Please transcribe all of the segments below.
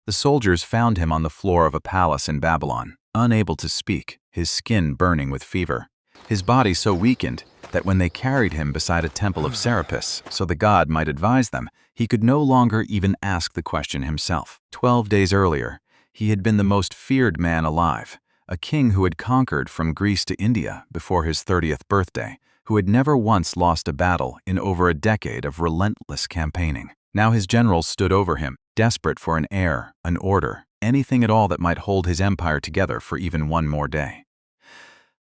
The soldiers found him on the floor of a palace in Babylon, unable to speak, his skin burning with fever. His body so weakened that when they carried him beside a temple of Serapis so the god might advise them, he could no longer even ask the question himself. 12 days earlier, he had been the most feared man alive, a king who had conquered from Greece to India before his 30th birthday, who had never once lost a battle in over a decade of relentless campaigning. Now his generals stood over him, desperate for an heir, an order, anything at all that might hold his empire together for even one more day.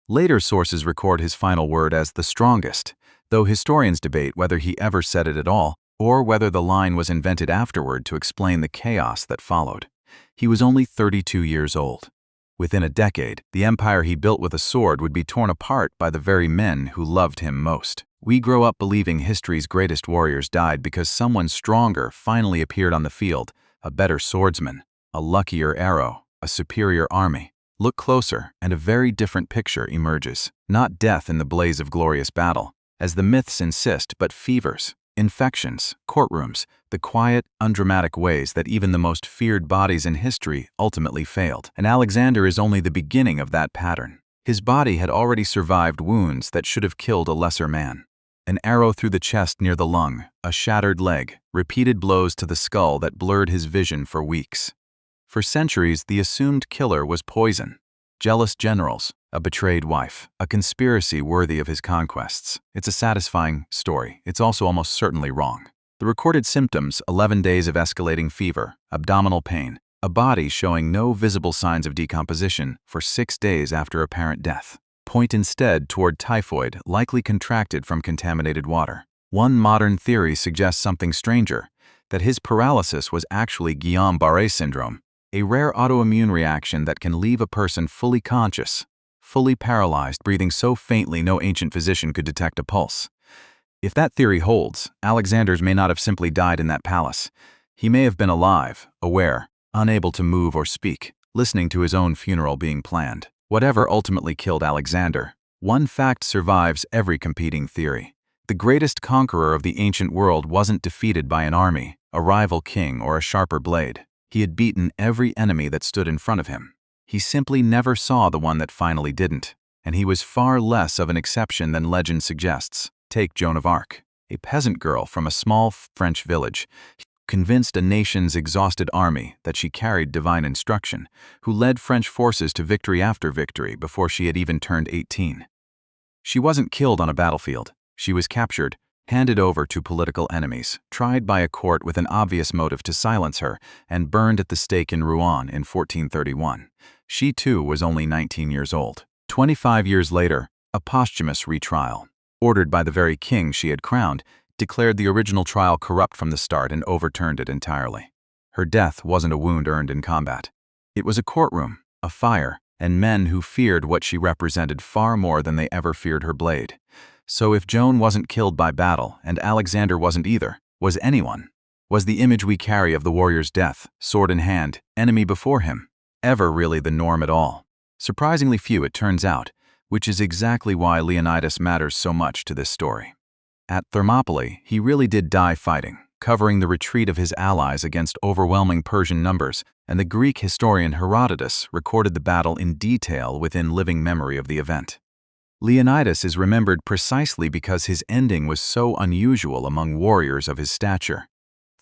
Later sources record his final word as the strongest, though historians debate whether he ever said it at all or whether the line was invented afterward to explain the chaos that followed. He was only 32 years old. Within a decade, the empire he built with a sword would be torn apart by the very men who loved him most. We grow up believing history's greatest warriors died because someone stronger finally appeared on the field, a better swordsman, a luckier arrow, a superior army. Look closer, and a very different picture emerges. Not death in the blaze of glorious battle, as the myths insist, but fevers, infections, courtrooms, the quiet, undramatic ways that even the most feared bodies in history ultimately failed. And Alexander is only the beginning of that pattern. His body had already survived wounds that should have killed a lesser man. An arrow through the chest near the lung, a shattered leg, repeated blows to the skull that blurred his vision for weeks. For centuries, the assumed killer was poison. Jealous generals, a betrayed wife, a conspiracy worthy of his conquests. It's a satisfying story. It's also almost certainly wrong. The recorded symptoms: 11 days of escalating fever, abdominal pain, a body showing no visible signs of decomposition for 6 days after apparent death, point instead toward typhoid, likely contracted from contaminated water. One modern theory suggests something stranger, that his paralysis was actually Guillain-Barré syndrome, a rare autoimmune reaction that can leave a person fully conscious, fully paralyzed, breathing so faintly no ancient physician could detect a pulse. If that theory holds, Alexander's may not have simply died in that palace. He may have been alive, aware, unable to move or speak, listening to his own funeral being planned. Whatever ultimately killed Alexander, one fact survives every competing theory. The greatest conqueror of the ancient world wasn't defeated by an army, a rival king, or a sharper blade. He had beaten every enemy that stood in front of him. He simply never saw the one that finally didn't, and he was far less of an exception than legend suggests. Take Joan of Arc, a peasant girl from a small French village, convinced a nation's exhausted army that she carried divine instruction, who led French forces to victory after victory before she had even turned 18. She wasn't killed on a battlefield. She was captured, handed over to political enemies, tried by a court with an obvious motive to silence her, and burned at the stake in Rouen in 1431. She too was only 19 years old. 25 years later, a posthumous retrial, ordered by the very king she had crowned, declared the original trial corrupt from the start and overturned it entirely. Her death wasn't a wound earned in combat. It was a courtroom, a fire, and men who feared what she represented far more than they ever feared her blade. So if Joan wasn't killed by battle, and Alexander wasn't either, was anyone? Was the image we carry of the warrior's death, sword in hand, enemy before him, ever really the norm at all? Surprisingly few, it turns out, which is exactly why Leonidas matters so much to this story. At Thermopylae, he really did die fighting, covering the retreat of his allies against overwhelming Persian numbers, and the Greek historian Herodotus recorded the battle in detail within living memory of the event. Leonidas is remembered precisely because his ending was so unusual among warriors of his stature.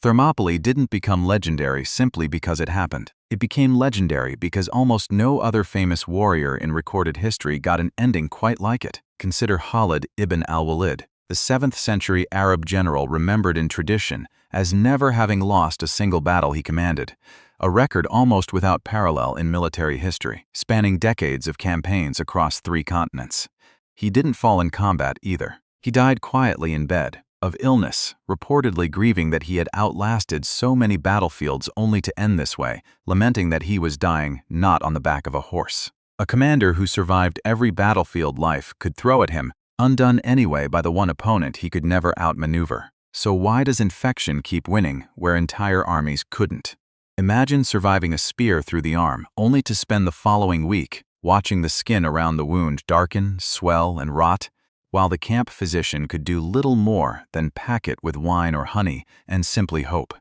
Thermopylae didn't become legendary simply because it happened. It became legendary because almost no other famous warrior in recorded history got an ending quite like it. Consider Khalid ibn al-Walid, the 7th century Arab general remembered in tradition as never having lost a single battle he commanded, a record almost without parallel in military history, spanning decades of campaigns across 3 continents. He didn't fall in combat either. He died quietly in bed, of illness, reportedly grieving that he had outlasted so many battlefields only to end this way, lamenting that he was dying not on the back of a horse. A commander who survived every battlefield life could throw at him, undone anyway by the one opponent he could never outmaneuver. So why does infection keep winning where entire armies couldn't? Imagine surviving a spear through the arm, only to spend the following week watching the skin around the wound darken, swell, and rot, while the camp physician could do little more than pack it with wine or honey and simply hope.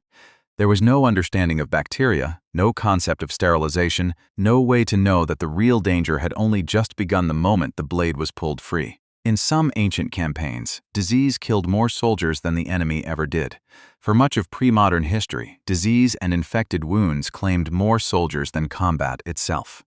There was no understanding of bacteria, no concept of sterilization, no way to know that the real danger had only just begun the moment the blade was pulled free. In some ancient campaigns, disease killed more soldiers than the enemy ever did. For much of pre-modern history, disease and infected wounds claimed more soldiers than combat itself.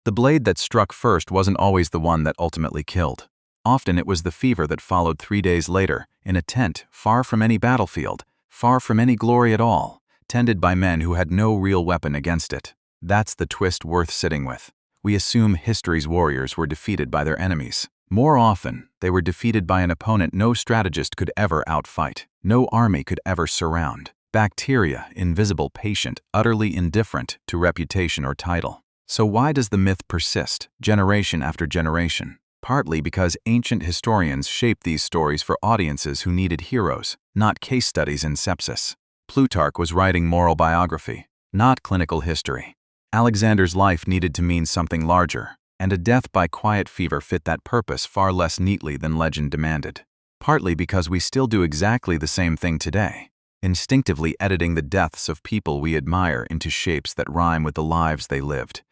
The blade that struck first wasn't always the one that ultimately killed. Often it was the fever that followed 3 days later, in a tent far from any battlefield, far from any glory at all, tended by men who had no real weapon against it. That's the twist worth sitting with. We assume history's warriors were defeated by their enemies. More often, they were defeated by an opponent no strategist could ever outfight, no army could ever surround. Bacteria, invisible, patient, utterly indifferent to reputation or title. So why does the myth persist, generation after generation? Partly because ancient historians shaped these stories for audiences who needed heroes, not case studies in sepsis. Plutarch was writing moral biography, not clinical history. Alexander's life needed to mean something larger, and a death by quiet fever fit that purpose far less neatly than legend demanded. Partly because we still do exactly the same thing today, instinctively editing the deaths of people we admire into shapes that rhyme with the lives they lived,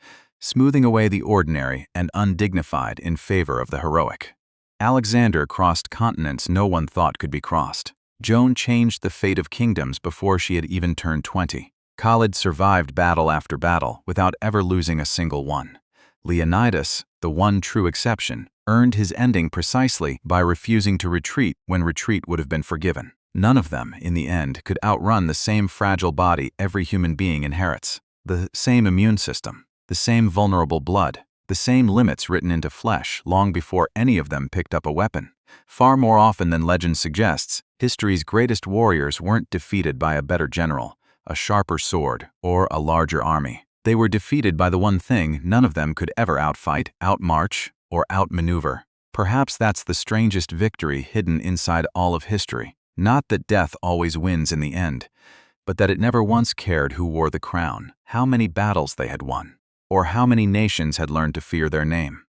smoothing away the ordinary and undignified in favor of the heroic. Alexander crossed continents no one thought could be crossed. Joan changed the fate of kingdoms before she had even turned 20. Khalid survived battle after battle without ever losing a single one. Leonidas, the one true exception, earned his ending precisely by refusing to retreat when retreat would have been forgiven. None of them, in the end, could outrun the same fragile body every human being inherits, the same immune system, the same vulnerable blood, the same limits written into flesh long before any of them picked up a weapon. Far more often than legend suggests, history's greatest warriors weren't defeated by a better general, a sharper sword, or a larger army. They were defeated by the one thing none of them could ever outfight, outmarch, or outmaneuver. Perhaps that's the strangest victory hidden inside all of history. Not that death always wins in the end, but that it never once cared who wore the crown, how many battles they had won, or how many nations had learned to fear their name.